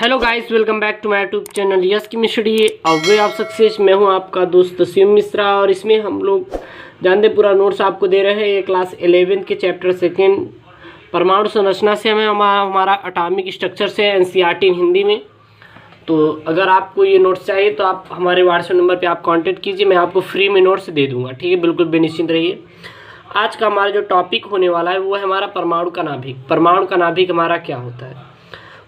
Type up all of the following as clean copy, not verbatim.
Hello guys, welcome back to my YouTube channel yes chemistry a way of success. मैं हूं आपका दोस्त तस्वीर मिश्रा और इसमें हम लोग जानते पूरा नोट्स आपको दे रहे हैं। ये क्लास 11 के चैप्टर सेकेंड परमाणु संरचना से हमें हमारा एटॉमिक स्ट्रक्चर से एनसीईआरटी इन हिंदी में। तो अगर आपको ये नोट्स चाहिए तो आप हमारे व्हाट्सएप नंबर पर आप कॉन्टेक्ट कीजिए, मैं आपको फ्री में नोट्स दे दूँगा। ठीक है, बिल्कुल बेनिश्चिंत रहिए। आज का हमारा जो टॉपिक होने वाला है वो है हमारा परमाणु का नाभिक। परमाणु का नाभिक हमारा क्या होता है?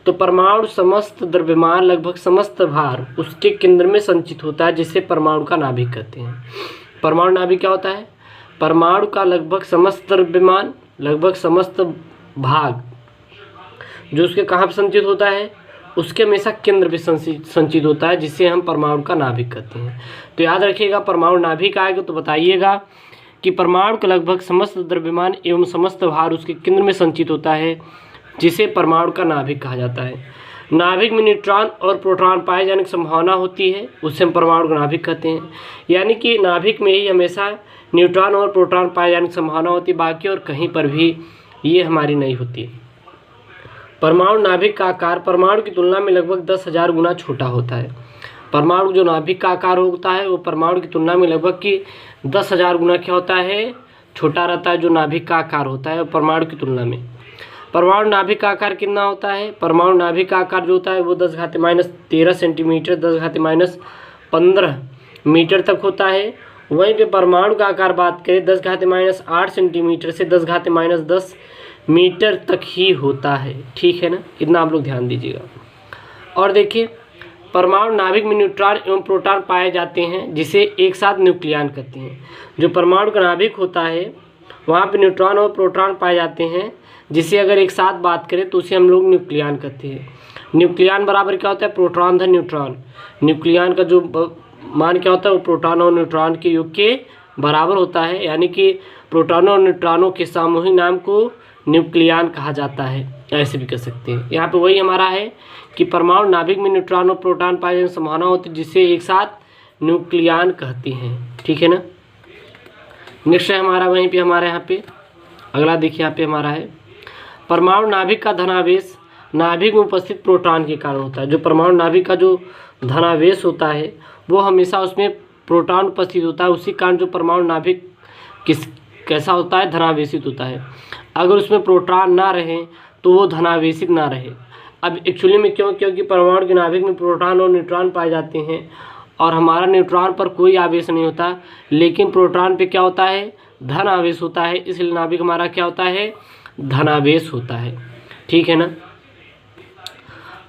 तो परमाणु समस्त द्रव्यमान लगभग समस्त भार उसके केंद्र में संचित होता है, जिसे परमाणु का नाभिक कहते हैं। परमाणु नाभिक क्या होता है? परमाणु का लगभग समस्त द्रव्यमान लगभग समस्त भाग जो उसके कहाँ पर संचित होता है, उसके हमेशा केंद्र पे संचित होता है, जिसे हम परमाणु का नाभिक कहते हैं। तो याद रखिएगा, परमाणु नाभिक आएगा तो बताइएगा कि परमाणु का लगभग समस्त द्रव्यमान एवं समस्त भार उसके केंद्र में संचित होता है, जिसे परमाणु का नाभिक कहा जाता है। नाभिक में न्यूट्रॉन और प्रोटॉन पाए जाने की संभावना होती है, उससे हम परमाणु का नाभिक कहते हैं। यानी कि नाभिक में ही हमेशा न्यूट्रॉन और प्रोटॉन पाए जाने की संभावना होती है, बाकी और कहीं पर भी ये हमारी नहीं होती। परमाणु नाभिक का आकार परमाणु की तुलना में लगभग 10,000 गुना छोटा होता है। परमाणु जो नाभिक का आकार होता है वो परमाणु की तुलना में लगभग की 10,000 गुना क्या होता है, छोटा रहता है। जो नाभिक का आकार होता है परमाणु की तुलना में। परमाणु नाभिक का आकार कितना होता है? परमाणु नाभिक का आकार जो होता है वो 10⁻13 सेंटीमीटर 10⁻15 मीटर तक होता है। वहीं पे परमाणु का आकार बात करें 10⁻8 सेंटीमीटर से 10⁻10 मीटर तक ही होता है। ठीक है ना, इतना आप लोग ध्यान दीजिएगा। और देखिए, परमाणु नाभिक में न्यूट्रॉन एवं प्रोटॉन पाए जाते हैं, जिसे एक साथ न्यूक्लियन कहते हैं। जो परमाणु का नाभिक होता है वहाँ पे न्यूट्रॉन और प्रोटॉन पाए जाते हैं, जिसे अगर एक साथ बात करें तो उसे हम लोग न्यूक्लियन कहते हैं। न्यूक्लियन बराबर क्या होता है? प्रोटॉन धन न्यूट्रॉन। न्यूक्लियन का जो मान क्या होता है वो प्रोटॉन और न्यूट्रॉन के योग के बराबर होता है। यानी कि प्रोटॉनों और न्यूट्रॉनों के सामूहिक नाम को न्यूक्लियन कहा जाता है, ऐसे भी कह सकते हैं। यहाँ पे वही हमारा है कि परमाणु नाभिक में न्यूट्रॉन और प्रोटॉन पाए जाने की संभावना होती है, जिसे एक साथ न्यूक्लियन कहते हैं। ठीक है ना। नेक्स्ट है हमारा वहीं पे हमारे यहाँ पे अगला देखिए, यहाँ पे हमारा है परमाणु नाभिक का धनावेश नाभिक में उपस्थित प्रोटॉन के कारण होता है। जो परमाणु नाभिक का जो धनावेश होता है वो हमेशा उसमें प्रोटॉन उपस्थित होता है, उसी कारण जो परमाणु नाभिक कैसा होता है? धनावेशित होता है। अगर उसमें प्रोटॉन ना रहे तो वो धनावेशित ना रहे। अब एक्चुअली में क्योंकि परमाणु के नाभिक में प्रोटॉन और न्यूट्रॉन पाए जाते हैं और हमारा न्यूट्रॉन पर कोई आवेश नहीं होता, लेकिन प्रोटॉन पे क्या होता है? धन आवेश होता है। इसलिए नाभिक हमारा क्या होता है? धनावेश होता है। ठीक है ना।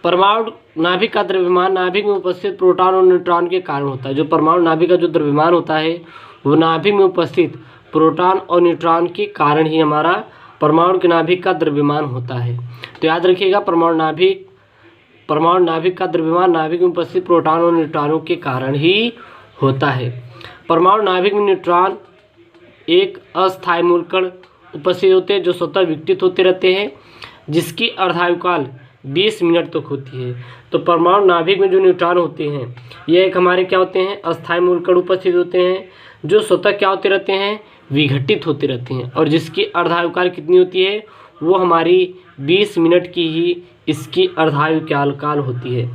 परमाणु नाभिक का द्रव्यमान नाभिक में उपस्थित प्रोटॉन और न्यूट्रॉन के कारण होता है। जो परमाणु नाभिक का जो द्रव्यमान होता है वो नाभिक में उपस्थित प्रोटॉन और न्यूट्रॉन के कारण ही हमारा परमाणु के नाभिक का द्रव्यमान होता है। तो याद रखिएगा, परमाणु नाभिक का द्रव्यमान नाभिक में उपस्थित प्रोटॉन और न्यूट्रॉनों के कारण ही होता है। परमाणु नाभिक में न्यूट्रॉन एक अस्थायी मूलकण उपस्थित होते हैं, जो स्वतः विघटित होते रहते हैं, जिसकी अर्धायुकाल 20 मिनट तक होती है। तो परमाणु नाभिक में जो न्यूट्रॉन होते हैं ये एक हमारे क्या होते हैं? अस्थायी मूलकण उपस्थित होते हैं, जो स्वतः क्या होते रहते हैं? विघटित होते रहते हैं, और जिसकी अर्धायुकाल कितनी होती है? वो हमारी 20 मिनट की ही इसकी अर्धायुकाल होती है।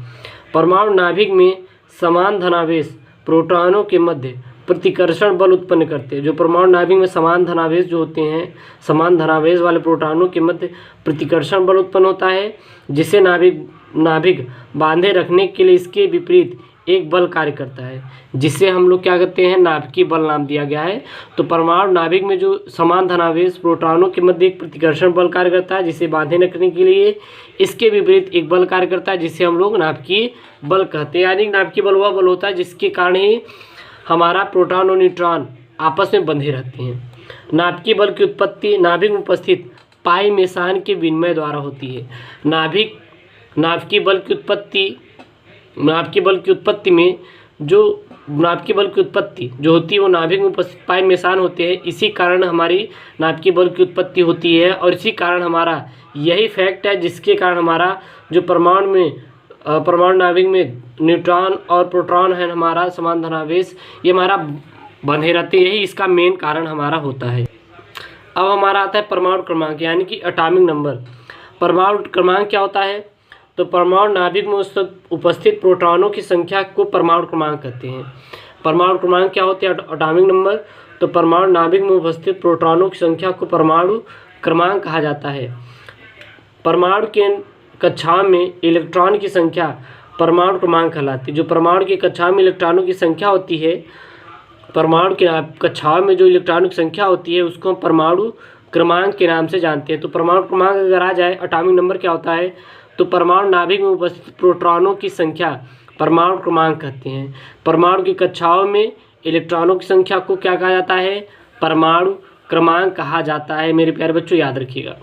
परमाणु नाभिक में समान धनावेश प्रोटॉनों के मध्य प्रतिकर्षण बल उत्पन्न करते हैं। जो परमाणु नाभिक में समान धनावेश जो होते हैं, समान धनावेश वाले प्रोटॉनों के मध्य प्रतिकर्षण बल उत्पन्न होता है, जिसे नाभिक बांधे रखने के लिए इसके विपरीत एक बल कार्य करता है, जिसे हम लोग क्या कहते हैं? नाभिकीय बल नाम दिया गया है। तो परमाणु नाभिक में जो समान धनावेश प्रोटॉनों के मध्य एक प्रतिकर्षण बल कार्य करता है, जिसे बांधे रखने के लिए इसके विपरीत एक बल कार्य करता है, जिसे हम लोग नाभिकीय बल कहते हैं। यानी नाभिकीय बल वह बल होता है जिसके कारण ही हमारा प्रोटॉन और न्यूट्रॉन आपस में बंधे रहते हैं। नाभिकीय बल की उत्पत्ति नाभिक में उपस्थित पाई मेसान के विनिमय द्वारा होती है। नाभिकीय बल की उत्पत्ति जो होती है वो नाभिक में उपस्थित पाई मेसान होते हैं। इसी कारण हमारी नाभिकीय बल की उत्पत्ति होती है, और इसी कारण हमारा यही फैक्ट है जिसके कारण हमारा जो परमाणु नाभिक में न्यूट्रॉन और प्रोटॉन है हमारा समान धनावेश, ये हमारा बंधे रहते हैं। यही इसका मेन कारण हमारा होता है। अब हमारा आता है परमाणु क्रमांक, यानी कि एटॉमिक नंबर। परमाणु क्रमांक क्या होता है? तो परमाणु नाभिक में उपस्थित प्रोटॉनों की संख्या को परमाणु क्रमांक कहते हैं। परमाणु क्रमांक क्या होते हैं? Atomic number. तो परमाणु नाभिक में उपस्थित प्रोटॉनों की संख्या को परमाणु क्रमांक कहा जाता है। परमाणु के कक्षाओं में इलेक्ट्रॉन की संख्या परमाणु क्रमांक कहलाती है। जो परमाणु की कक्षाओं में इलेक्ट्रॉनों की संख्या होती है, परमाणु की कक्षाओं में जो इलेक्ट्रॉनों की संख्या होती है उसको हम परमाणु क्रमांक के नाम से जानते हैं। तो परमाणु क्रमांक अगर आ जाए, एटॉमिक नंबर क्या होता है? तो परमाणु नाभिक में उपस्थित प्रोटॉनों की संख्या परमाणु क्रमांक कहते हैं। परमाणु की कक्षाओं में इलेक्ट्रॉनों की संख्या को क्या कहा जाता है? परमाणु क्रमांक कहा जाता है। मेरे प्यारे बच्चों याद रखिएगा।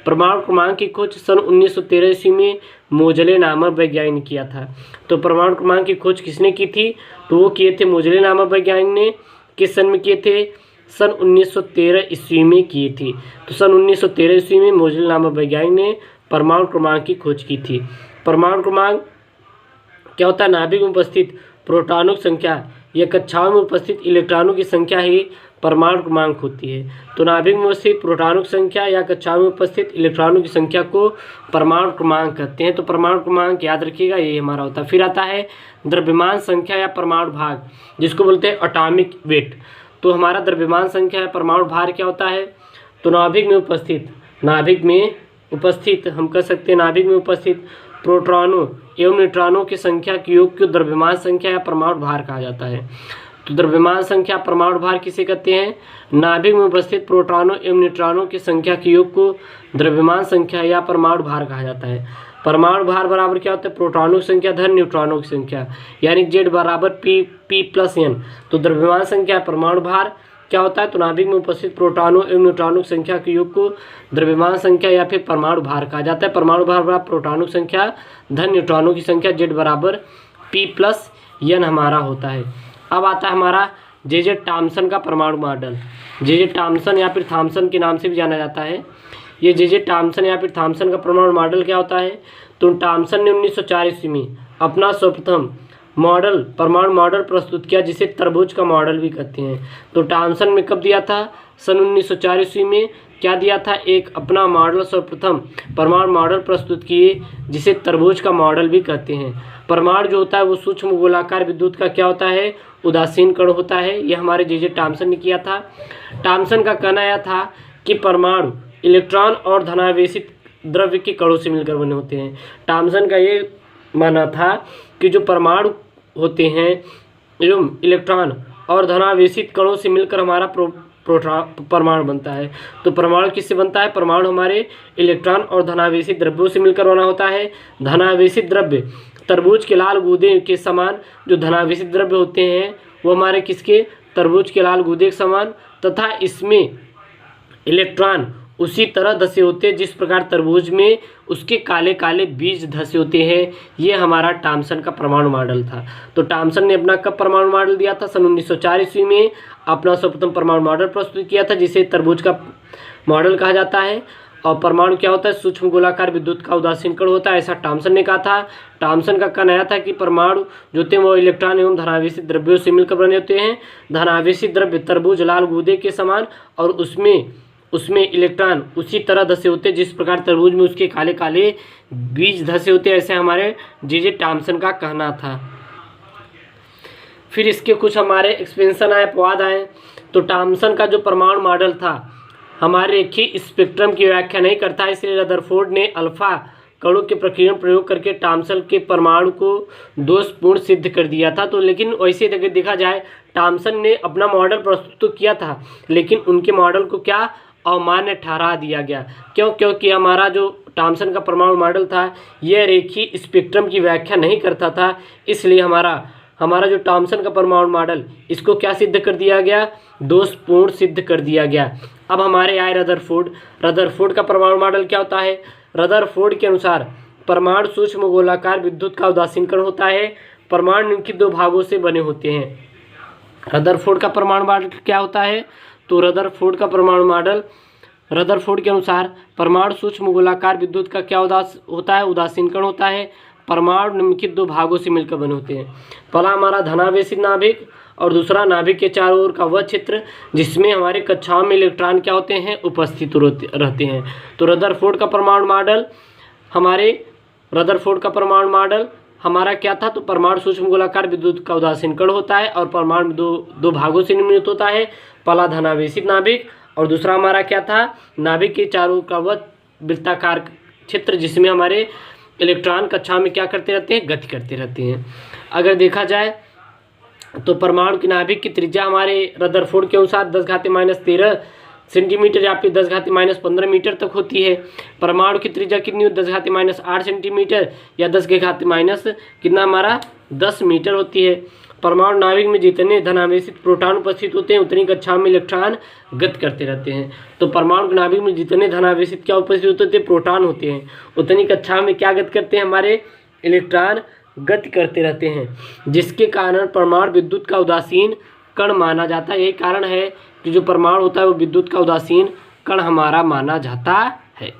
परमाणु क्रमांक की खोज सन 1913 ईस्वी में मोजले नामक वैज्ञानिक ने किया था। तो परमाणु क्रमांक की खोज किसने की थी? तो वो किए थे मोजले नामक वैज्ञानिक ने। किस सन में किए थे? सन 1913 ईस्वी में की थी। तो सन 1913 ईस्वी में मोजले नामक वैज्ञानिक ने परमाणु क्रमांक की खोज की थी। परमाणु क्रमांक क्या होता है? नाभिक में उपस्थित प्रोटॉनों की संख्या या कक्षाओं में उपस्थित इलेक्ट्रॉनों की संख्या ही परमाणु क्रमांक होती है। तो नाभिक में उपस्थित प्रोटॉनों की संख्या या कक्षाओं में उपस्थित इलेक्ट्रॉनों की संख्या को परमाणु क्रमांक कहते हैं। तो परमाणु क्रमांक याद रखिएगा, ये हमारा होता है। फिर आता है द्रव्यमान संख्या या परमाणु भाग, जिसको बोलते हैं एटॉमिक वेट। तो हमारा द्रव्यमान संख्या या परमाणु भार क्या होता है? तो नाभिक में उपस्थित हम कह सकते हैं नाभिक में उपस्थित प्रोटॉनों एवं न्यूट्रॉनों की संख्या के योग को द्रव्यमान संख्या या परमाणु भार कहा जाता है। तो द्रव्यमान संख्या परमाणु भार किसे कहते हैं? नाभिक में उपस्थित प्रोटॉनों एवं न्यूट्रॉनों की संख्या के योग को द्रव्यमान संख्या या परमाणु भार कहा जाता है। परमाणु भार बराबर क्या होता है? प्रोटॉनों की संख्या धन न्यूट्रॉनों की संख्या, यानी Z बराबर P+N। तो द्रव्यमान संख्या परमाणु भार क्या होता है? तो नाभिक में उपस्थित प्रोटॉनों एवं न्यूट्रॉनों की संख्या के योग को द्रव्यमान संख्या या फिर परमाणु भार कहा जाता है। परमाणु भार बराबर प्रोटॉनों की संख्या धन न्यूट्रॉनों की संख्या, Z बराबर P+N हमारा होता है। अब आता है हमारा J.J. थॉम्सन का परमाणु मॉडल। J.J. थॉम्सन या फिर थॉम्सन के नाम से भी जाना जाता है। ये J.J. थॉम्सन या फिर थॉम्सन का परमाणु मॉडल क्या होता है? तो थॉम्सन ने 1904 ईस्वी में अपना सर्वप्रथम परमाणु मॉडल प्रस्तुत किया, जिसे तरबूज का मॉडल भी कहते हैं। तो थॉम्सन ने कब दिया था? सन 1904 ईस्वी में क्या दिया था? एक अपना मॉडल सर्वप्रथम परमाणु मॉडल प्रस्तुत किए, जिसे तरबूज का मॉडल भी कहते हैं। परमाणु जो होता है वो सूक्ष्म गोलाकार विद्युत का क्या होता है? उदासीन कण होता है। यह हमारे J.J. थॉम्सन ने किया था। थॉम्सन का कहना यह था कि परमाणु इलेक्ट्रॉन और धनावेशित द्रव्य के कणों से मिलकर बने होते हैं। थॉम्सन का ये मानना था कि जो परमाणु होते हैं एवं इलेक्ट्रॉन और धनावेशित कणों से मिलकर हमारा परमाणु बनता है। तो परमाणु किससे बनता है? परमाणु हमारे इलेक्ट्रॉन और धनावेशित द्रव्यों से मिलकर बना होता है। धनावेशित द्रव्य तरबूज के लाल गूदे के समान जो धनावेशित द्रव्य होते हैं वो हमारे किसके? तरबूज के लाल गूदे के समान, तथा इसमें इलेक्ट्रॉन उसी तरह धसे होते हैं जिस प्रकार तरबूज में उसके काले काले बीज धसे होते हैं। ये हमारा थॉम्सन का परमाणु मॉडल था। तो थॉम्सन ने अपना कब परमाणु मॉडल दिया था? सन 1904 ईस्वी में अपना सर्वप्रथम परमाणु मॉडल प्रस्तुत किया था, जिसे तरबूज का मॉडल कहा जाता है। और परमाणु क्या होता है? सूक्ष्म गोलाकार विद्युत का उदासीन कण होता है, ऐसा थॉम्सन ने कहा था। थॉम्सन का कहना था कि परमाणु जो होते हैं वो इलेक्ट्रॉन एवं धनावेशित द्रव्यों से मिलकर बने होते हैं। धनावेशित द्रव्य तरबूज लाल गूदे के समान, और उसमें इलेक्ट्रॉन उसी तरह धसे होते हैं जिस प्रकार तरबूज में उसके काले काले बीज धसे होते हैं, ऐसे हमारे J.J. थॉम्सन का कहना था। फिर इसके कुछ हमारे एक्सपेंशन आए, अपवाद आए। तो थॉम्सन का जो परमाणु मॉडल था हमारे रेखीय स्पेक्ट्रम की व्याख्या नहीं करता, इसलिए रदरफोर्ड ने अल्फा कणों के प्रकीर्णन प्रयोग करके थॉम्सन के परमाणु को दोषपूर्ण सिद्ध कर दिया था। तो लेकिन वैसे अगर देखा जाए, थॉम्सन ने अपना मॉडल प्रस्तुत तो किया था, लेकिन उनके मॉडल को क्या अमान्य ठहरा दिया गया। क्यों? क्योंकि हमारा जो थॉम्सन का परमाणु मॉडल था यह रेखीय स्पेक्ट्रम की व्याख्या नहीं करता था, इसलिए हमारा जो थॉम्सन का परमाणु मॉडल इसको क्या सिद्ध कर दिया गया? दोषपूर्ण सिद्ध कर दिया गया। अब हमारे आए रदरफोर्ड का परमाणु मॉडल क्या होता है? रदरफोर्ड के अनुसार परमाणु सूक्ष्म गोलाकार विद्युत का उदासीन कण होता है। परमाणु निम्नलिखित दो भागों से बने होते हैं। रदरफोर्ड का परमाणु मॉडल क्या होता है? तो रदरफोर्ड का परमाणु मॉडल, रदरफोर्ड के अनुसार परमाणु सूक्ष्म गोलाकार विद्युत का क्या होता है? उदासीन कण होता है। परमाणु निम्नलिखित दो भागों से मिलकर बने होते हैं। पहला हमारा धनावेशित नाभिक और दूसरा नाभिक के चारों ओर का वह क्षेत्र जिसमें हमारे कक्षाओं में इलेक्ट्रॉन क्या होते हैं? उपस्थित रहते हैं। तो रदरफोर्ड का परमाणु मॉडल हमारे रदरफोर्ड का परमाणु मॉडल हमारा क्या था, तो परमाणु सूक्ष्म गोलाकार विद्युत का उदासीन कण होता है और परमाणु दो भागों से निर्मित होता है। पहला धनावेशित नाभिक और दूसरा हमारा क्या था, नाभिक के चारों का वह वृत्ताकार क्षेत्र जिसमें हमारे इलेक्ट्रॉन कक्षा में क्या करते रहते हैं, गति करते रहते हैं। अगर देखा जाए तो परमाणु की नाभिक की त्रिज्या हमारे रदरफोर्ड के अनुसार 10⁻13 सेंटीमीटर या फिर 10⁻15 मीटर तक होती है। परमाणु की त्रिज्या कितनी हो, 10⁻8 सेंटीमीटर या 10⁻- कितना हमारा 10 मीटर होती है। परमाणु नाभिक में जितने धनावेशित प्रोटॉन उपस्थित होते हैं उतनी कक्षा में इलेक्ट्रॉन गति करते रहते हैं। तो परमाणु नाभिक में जितने धनावेशित क्या उपस्थित होते हैं, प्रोटॉन होते हैं, उतनी कक्षा में क्या गति करते हैं, हमारे इलेक्ट्रॉन गति करते रहते हैं, जिसके कारण परमाणु विद्युत का उदासीन कण माना जाता है। यही कारण है कि जो परमाणु होता है वो विद्युत का उदासीन कण हमारा माना जाता है।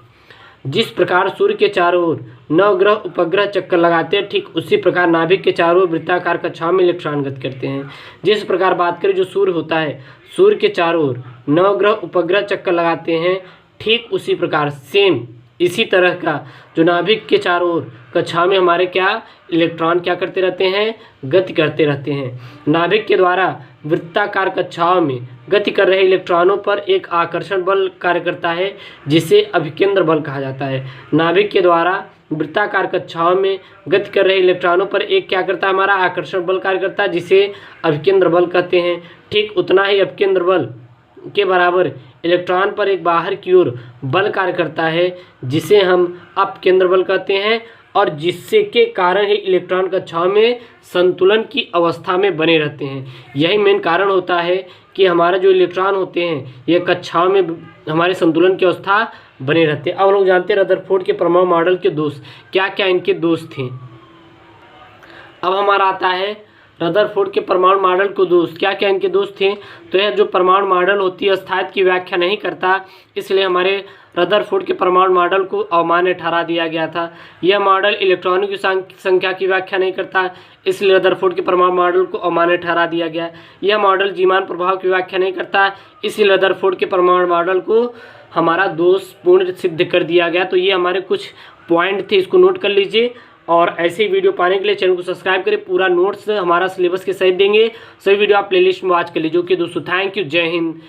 जिस प्रकार सूर्य के चारों ओर नवग्रह उपग्रह चक्कर लगाते हैं, ठीक उसी प्रकार नाभिक के चारों ओर वृत्ताकार कक्षाओं में इलेक्ट्रॉन गति करते हैं। जिस प्रकार बात करें जो सूर्य होता है, सूर्य के चारों ओर नवग्रह उपग्रह चक्कर लगाते हैं, ठीक उसी प्रकार सेम इसी तरह का जो नाभिक के चारों ओर कक्षाओं में हमारे क्या इलेक्ट्रॉन क्या करते रहते हैं, गति करते रहते हैं। नाभिक के द्वारा वृत्ताकार कक्षाओं में गति कर रहे इलेक्ट्रॉनों पर एक आकर्षण बल कार्य करता है जिसे अभिकेंद्र बल कहा जाता है। नाभिक के द्वारा वृत्ताकार कक्षाओं में गति कर रहे इलेक्ट्रॉनों पर एक क्या करता है, हमारा आकर्षण बल कार्य करता है जिसे अभिकेंद्र बल कहते हैं। ठीक उतना ही अभिकेंद्र बल के बराबर इलेक्ट्रॉन पर एक बाहर की ओर बल कार्य करता है जिसे हम अपकेंद्र बल कहते हैं, और जिससे के कारण ही इलेक्ट्रॉन कक्षाओं में संतुलन की अवस्था में बने रहते हैं। यही मेन कारण होता है कि हमारा जो इलेक्ट्रॉन होते हैं ये कक्षाओं में हमारे संतुलन की अवस्था बने रहते हैं। अब हम लोग जानते हैं रदरफोर्ड के परमाणु मॉडल के दोष, क्या क्या इनके दोष थे। अब हमारा आता है रदरफोर्ड के परमाणु मॉडल को दोष, क्या क्या इनके दोष थे। तो यह जो परमाणु मॉडल होती है स्थायित्व की व्याख्या नहीं करता, इसलिए हमारे रदरफोर्ड के परमाणु मॉडल को अमान्य ठहरा दिया गया था। यह मॉडल इलेक्ट्रॉनों की संख्या की व्याख्या नहीं करता, इसलिए रदरफोर्ड के परमाणु मॉडल को अमान्य ठहरा दिया गया। यह मॉडल जीवान प्रभाव की व्याख्या नहीं करता, इसलिए रदरफोर्ड के परमाणु मॉडल को हमारा दोषपूर्ण सिद्ध कर दिया गया। तो ये हमारे कुछ पॉइंट थे, इसको नोट कर लीजिए। और ऐसे ही वीडियो पाने के लिए चैनल को सब्सक्राइब करें। पूरा नोट्स हमारा सिलेबस के सहित देंगे, सभी वीडियो आप प्लेलिस्ट में वॉच कर लीजिए। ओके दोस्तों, थैंक यू, जय हिंद।